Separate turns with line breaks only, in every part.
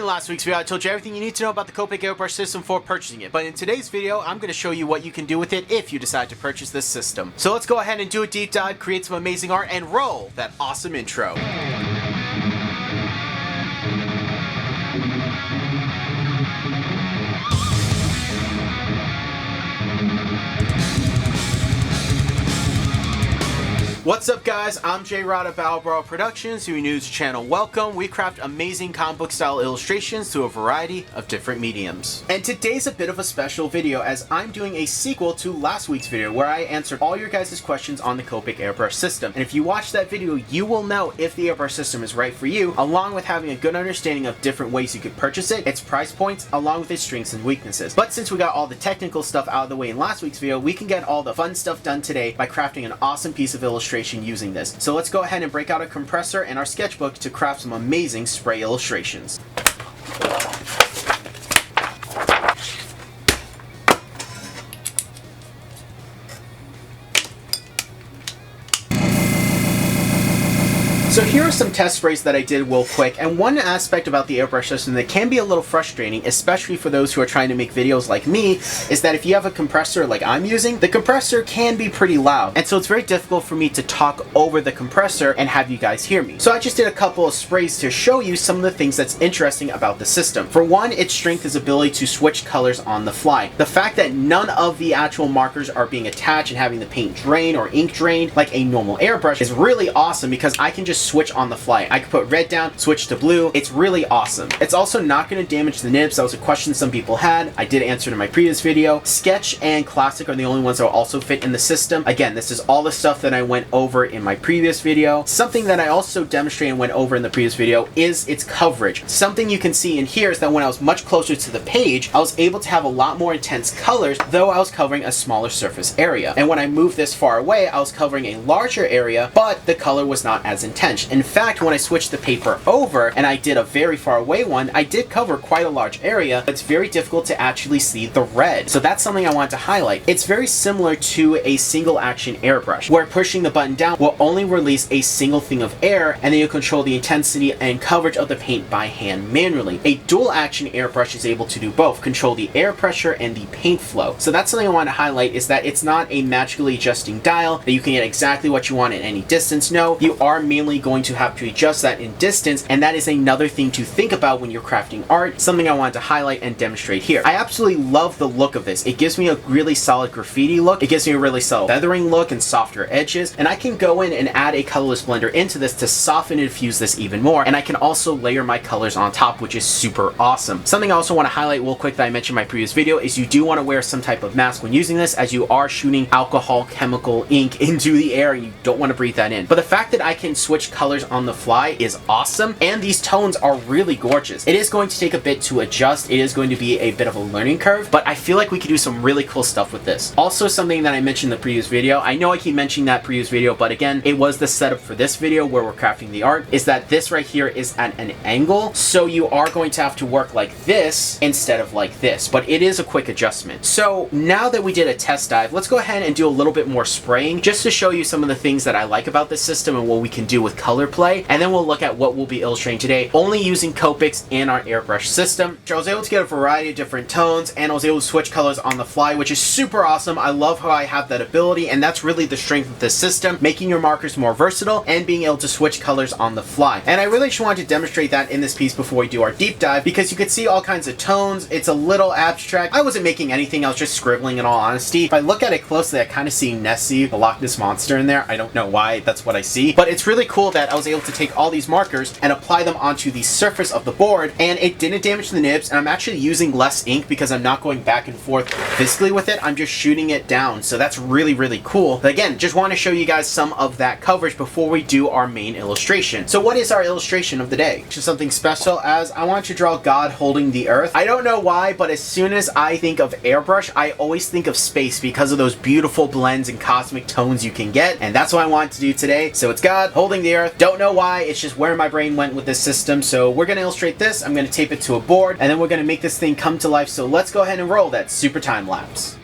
In last week's video, I told you everything you need to know about the Copic AirBrush System for purchasing it, but in today's video, I'm going to show you what you can do with it if you decide to purchase this system. So let's go ahead and do a deep dive, create some amazing art, and roll that awesome intro. What's up guys, I'm J-Rod of BATTLEBRAWLERproductions, who news channel. Welcome. We craft amazing comic book style illustrations through a variety of different mediums. And today's a bit of a special video as I'm doing a sequel to last week's video where I answered all your guys' questions on the Copic AirBrush System. And if you watch that video, you will know if the airbrush system is right for you, along with having a good understanding of different ways you could purchase it, its price points, along with its strengths and weaknesses. But since we got all the technical stuff out of the way in last week's video, we can get all the fun stuff done today by crafting an awesome piece of illustration using this. So let's go ahead and break out a compressor and our sketchbook to craft some amazing spray illustrations. So here are some test sprays that I did real quick, and one aspect about the airbrush system that can be a little frustrating, especially for those who are trying to make videos like me, is that if you have a compressor like I'm using, the compressor can be pretty loud, and so it's very difficult for me to talk over the compressor and have you guys hear me. So I just did a couple of sprays to show you some of the things that's interesting about the system. For one, its strength is ability to switch colors on the fly. The fact that none of the actual markers are being attached and having the paint drain or ink drain like a normal airbrush is really awesome because I can just switch on the fly. I could put red down, switch to blue. It's really awesome. It's also not going to damage the nibs. That was a question some people had. I did answer it in my previous video. Sketch and Classic are the only ones that will also fit in the system. Again, this is all the stuff that I went over in my previous video. Something that I also demonstrated and went over in the previous video is its coverage. Something you can see in here is that when I was much closer to the page, I was able to have a lot more intense colors, though I was covering a smaller surface area. And when I moved this far away, I was covering a larger area, but the color was not as intense. In fact, when I switched the paper over and I did a very far away one, I did cover quite a large area, but it's very difficult to actually see the red. So that's something I want to highlight. It's very similar to a single action airbrush, where pushing the button down will only release a single thing of air, and then you'll control the intensity and coverage of the paint by hand manually. A dual action airbrush is able to do both, control the air pressure and the paint flow. So that's something I want to highlight, is that it's not a magically adjusting dial that you can get exactly what you want at any distance. No, you are mainly going to have to adjust that in distance, and that is another thing to think about when you're crafting art, something I wanted to highlight and demonstrate here. I absolutely love the look of this. It gives me a really solid graffiti look. It gives me a really subtle feathering look and softer edges, and I can go in and add a colorless blender into this to soften and diffuse this even more, and I can also layer my colors on top, which is super awesome. Something I also want to highlight real quick that I mentioned in my previous video is you do want to wear some type of mask when using this, as you are shooting alcohol, chemical, ink into the air, and you don't want to breathe that in. But the fact that I can switch colors on the fly is awesome, and these tones are really gorgeous. It is going to take a bit to adjust. It is going to be a bit of a learning curve, but I feel like we could do some really cool stuff with this. Also, something that I mentioned in the previous video, I know I keep mentioning that previous video, but again, it was the setup for this video where we're crafting the art, is that this right here is at an angle, so you are going to have to work like this instead of like this, but it is a quick adjustment. So now that we did a test dive, let's go ahead and do a little bit more spraying just to show you some of the things that I like about this system and what we can do with color play, and then we'll look at what we'll be illustrating today, only using Copics in our airbrush system. I was able to get a variety of different tones, and I was able to switch colors on the fly, which is super awesome. I love how I have that ability, and that's really the strength of this system, making your markers more versatile and being able to switch colors on the fly. And I really just wanted to demonstrate that in this piece before we do our deep dive, because you could see all kinds of tones. It's a little abstract. I wasn't making anything, I was just scribbling in all honesty. If I look at it closely, I kind of see Nessie, the Loch Ness Monster, in there. I don't know why, that's what I see. But it's really cool that I was able to take all these markers and apply them onto the surface of the board, and it didn't damage the nibs, and I'm actually using less ink because I'm not going back and forth physically with it. I'm just shooting it down, so that's really, really cool. But again, just want to show you guys some of that coverage before we do our main illustration. So what is our illustration of the day? Just something special, as I want to draw God holding the earth. I don't know why, but as soon as I think of airbrush, I always think of space because of those beautiful blends and cosmic tones you can get, and that's what I want to do today. So it's God holding the earth. Don't know why, it's just where my brain went with this system. So we're going to illustrate this. I'm going to tape it to a board, and then we're going to make this thing come to life. So let's go ahead and roll that super time lapse.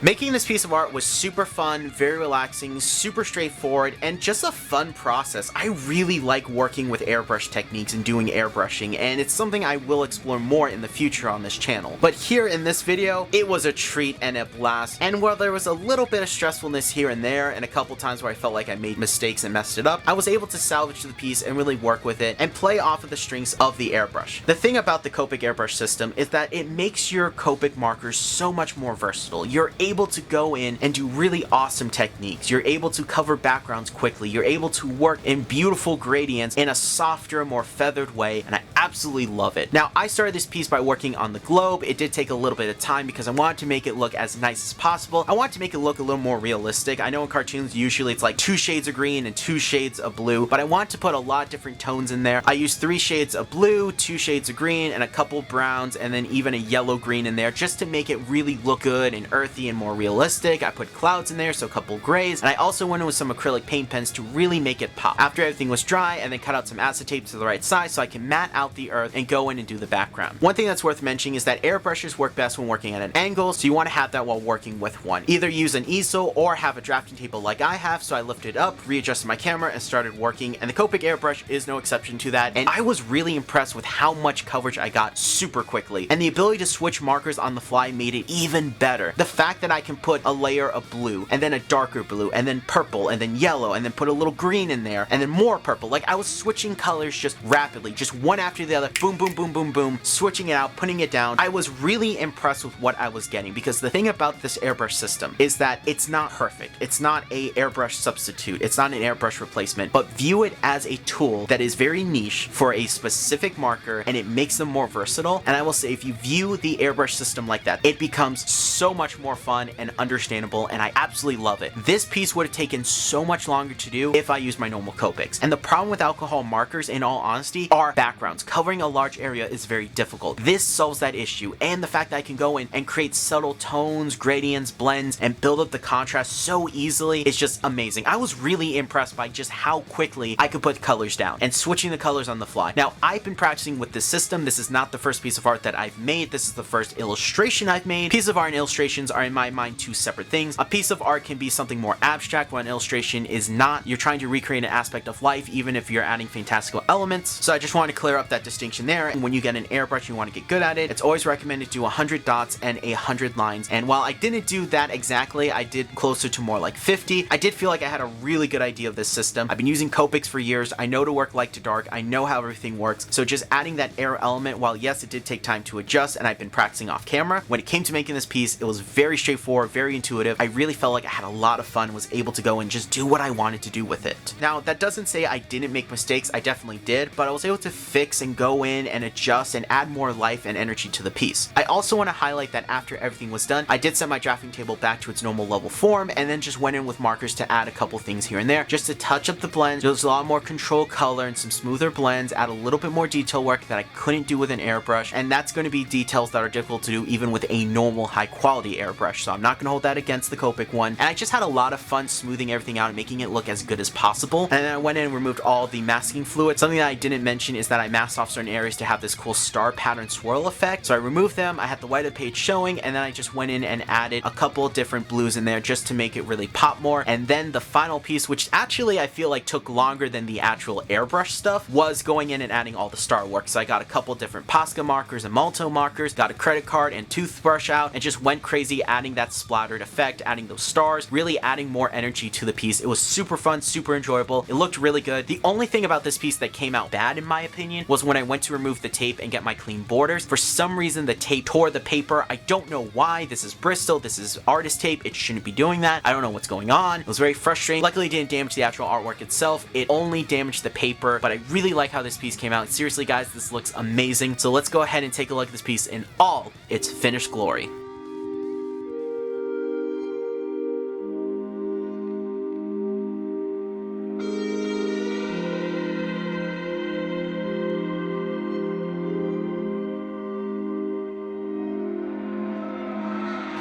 Making this piece of art was super fun, very relaxing, super straightforward, and just a fun process. I really like working with airbrush techniques and doing airbrushing, and it's something I will explore more in the future on this channel. But here in this video, it was a treat and a blast, and while there was a little bit of stressfulness here and there, and a couple times where I felt like I made mistakes and messed it up, I was able to salvage the piece and really work with it and play off of the strengths of the airbrush. The thing about the Copic AirBrush system is that it makes your Copic markers so much more versatile. You're able to go in and do really awesome techniques. You're able to cover backgrounds quickly. You're able to work in beautiful gradients in a softer, more feathered way, and I absolutely love it. Now, I started this piece by working on the globe. It did take a little bit of time because I wanted to make it look as nice as possible. I wanted to make it look a little more realistic. I know in cartoons, usually it's like 2 shades of green and 2 shades of blue, but I wanted to put a lot of different tones in there. I used 3 shades of blue, 2 shades of green, and a couple browns, and then even a yellow green in there just to make it really look good and earthy and more realistic. I put clouds in there, so a couple grays, and I also went in with some acrylic paint pens to really make it pop. After everything was dry, and then cut out some acetate to the right size so I can matte out the earth and go in and do the background. One thing that's worth mentioning is that airbrushes work best when working at an angle, so you want to have that while working with one. Either use an easel or have a drafting table like I have, so I lifted up, readjusted my camera, and started working, and the Copic airbrush is no exception to that, and I was really impressed with how much coverage I got super quickly, and the ability to switch markers on the fly made it even better. The fact that I can put a layer of blue, and then a darker blue, and then purple, and then yellow, and then put a little green in there, and then more purple. Like, I was switching colors just rapidly, just one after the other, boom, boom, boom, boom, boom, switching it out, putting it down. I was really impressed with what I was getting, because the thing about this airbrush system is that it's not perfect. It's not a airbrush substitute. It's not an airbrush replacement, but view it as a tool that is very niche for a specific marker, and it makes them more versatile. And I will say, if you view the airbrush system like that, it becomes so much more fun and understandable, and I absolutely love it. This piece would have taken so much longer to do if I used my normal Copics. And the problem with alcohol markers, in all honesty, are backgrounds. Covering a large area is very difficult. This solves that issue, and the fact that I can go in and create subtle tones, gradients, blends, and build up the contrast so easily is just amazing. I was really impressed by just how quickly I could put colors down and switching the colors on the fly. Now, I've been practicing with this system. This is not the first piece of art that I've made. This is the first illustration I've made. Pieces of art and illustrations are, in my mind, 2 separate things. A piece of art can be something more abstract, while an illustration is not. You're trying to recreate an aspect of life, even if you're adding fantastical elements. So I just want to clear up that distinction there. And when you get an airbrush, you want to get good at it. It's always recommended to do 100 dots and 100 lines. And while I didn't do that exactly, I did closer to more like 50. I did feel like I had a really good idea of this system. I've been using Copics for years. I know to work light to dark. I know how everything works. So just adding that air element, while yes, it did take time to adjust, and I've been practicing off camera, when it came to making this piece, it was very straightforward, very intuitive. I really felt like I had a lot of fun, was able to go and just do what I wanted to do with it. Now, that doesn't say I didn't make mistakes. I definitely did, but I was able to fix and go in and adjust and add more life and energy to the piece. I also want to highlight that after everything was done, I did set my drafting table back to its normal level form, and then just went in with markers to add a couple things here and there, just to touch up the blends. There's a lot more control color and some smoother blends, add a little bit more detail work that I couldn't do with an airbrush, and that's going to be details that are difficult to do even with a normal high quality airbrush, so I'm not going to hold that against the Copic one. And I just had a lot of fun smoothing everything out and making it look as good as possible. And then I went in and removed all the masking fluid. Something that I didn't mention is that I masked off certain areas to have this cool star pattern swirl effect, so I removed them. I had the white of the page showing, and then I just went in and added a couple different blues in there just to make it really pop more. And then the final piece, which actually I feel like took longer than the actual airbrush stuff, was going in and adding all the star work. So I got a couple different Posca markers and Malto markers, got a credit card and toothbrush out, and just went crazy adding that splattered effect, adding those stars, really adding more energy to the piece. It was super fun, super enjoyable. It looked really good. The only thing about this piece that came out bad, in my opinion, was when I went to remove the tape and get my clean borders. For some reason, the tape tore the paper. I don't know why. This is Bristol. This is artist tape. It shouldn't be doing that. I don't know what's going on. It was very frustrating. Luckily, it didn't damage the actual artwork itself. It only damaged the paper, but I really like how this piece came out. Seriously, guys, this looks amazing. So let's go ahead and take a look at this piece in all its finished glory.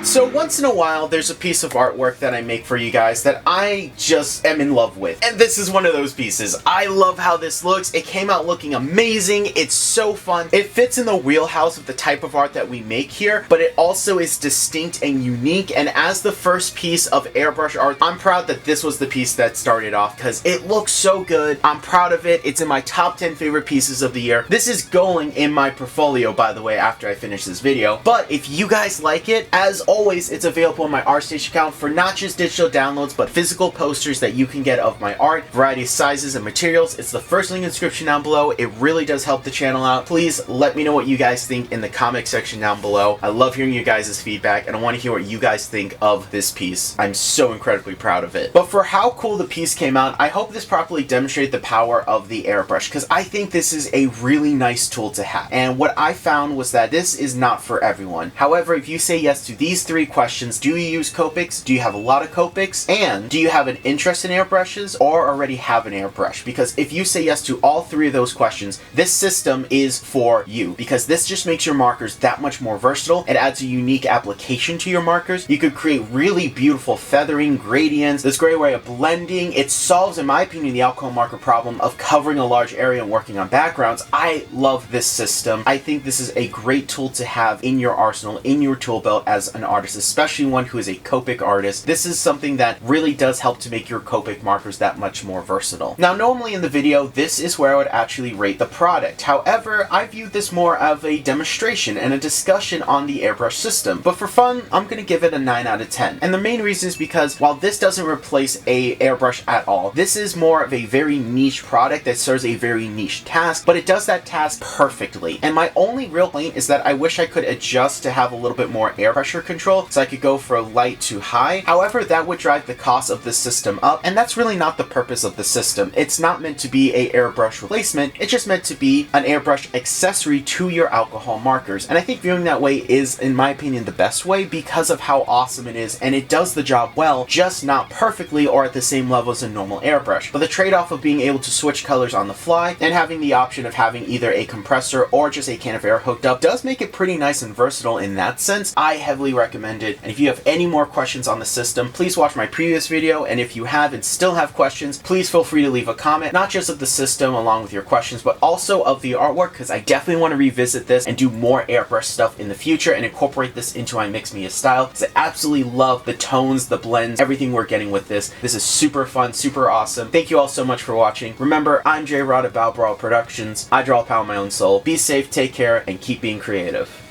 So once in a while, there's a piece of artwork that I make for you guys that I just am in love with. And this is one of those pieces. I love how this looks. It came out looking amazing. It's so fun. It fits in the wheelhouse of the type of art that we make here, but it also is distinct and unique. And as the first piece of airbrush art, I'm proud that this was the piece that started off because it looks so good. I'm proud of it. It's in my top 10 favorite pieces of the year. This is going in my portfolio, by the way, after I finish this video. But if you guys like it, as always, it's available on my ArtStation account for not just digital downloads, but physical posters that you can get of my art, variety of sizes and materials. It's the first link in the description down below. It really does help the channel out. Please let me know what you guys think in the comment section down below. I love hearing you guys' feedback, and I want to hear what you guys think of this piece. I'm so incredibly proud of it. But for how cool the piece came out, I hope this properly demonstrated the power of the airbrush, because I think this is a really nice tool to have. And what I found was that this is not for everyone. However, if you say yes to these 3 questions, do you use Copics? Do you have a lot of Copics? And do you have an interest in airbrushes or already have an airbrush? Because if you say yes to all 3 of those questions, this system is for you, because this just makes your markers that much more versatile. It adds a unique application to your markers. You could create really beautiful feathering, gradients, this great way of blending. It solves, in my opinion, the alcohol marker problem of covering a large area and working on backgrounds. I love this system. I think this is a great tool to have in your arsenal, in your tool belt as an artist, especially one who is a Copic artist. This is something that really does help to make your Copic markers that much more versatile. Now, normally in the video, this is where I would actually rate the product. However, I viewed this more of a demonstration and a discussion on the airbrush system. But for fun, I'm going to give it a 9 out of 10. And the main reason is because while this doesn't replace a airbrush at all, this is more of a very niche product that serves a very niche task, but it does that task perfectly. And my only real complaint is that I wish I could adjust to have a little bit more air pressure control, so I could go for light to high. However, that would drive the cost of the system up, and that's really not the purpose of the system. It's not meant to be a airbrush replacement. It's just meant to be an airbrush accessory to your alcohol markers. And I think viewing that way is, in my opinion, the best way because of how awesome it is, and it does the job well, just not perfectly or at the same level as a normal airbrush. But the trade-off of being able to switch colors on the fly and having the option of having either a compressor or just a can of air hooked up does make it pretty nice and versatile in that sense. I heavily recommend it. And if you have any more questions on the system, please watch my previous video. And if you have and still have questions, please feel free to leave a comment, not just of the system along with your questions, but also of the artwork, because I definitely want to revisit this and do more airbrush stuff in the future and incorporate this into my mixed media style, because I absolutely love the tones, the blends, everything we're getting with this. This is super fun, super awesome. Thank you all so much for watching. Remember, I'm J-Rod of BLACKEST Productions. I draw power my own soul. Be safe, take care, and keep being creative.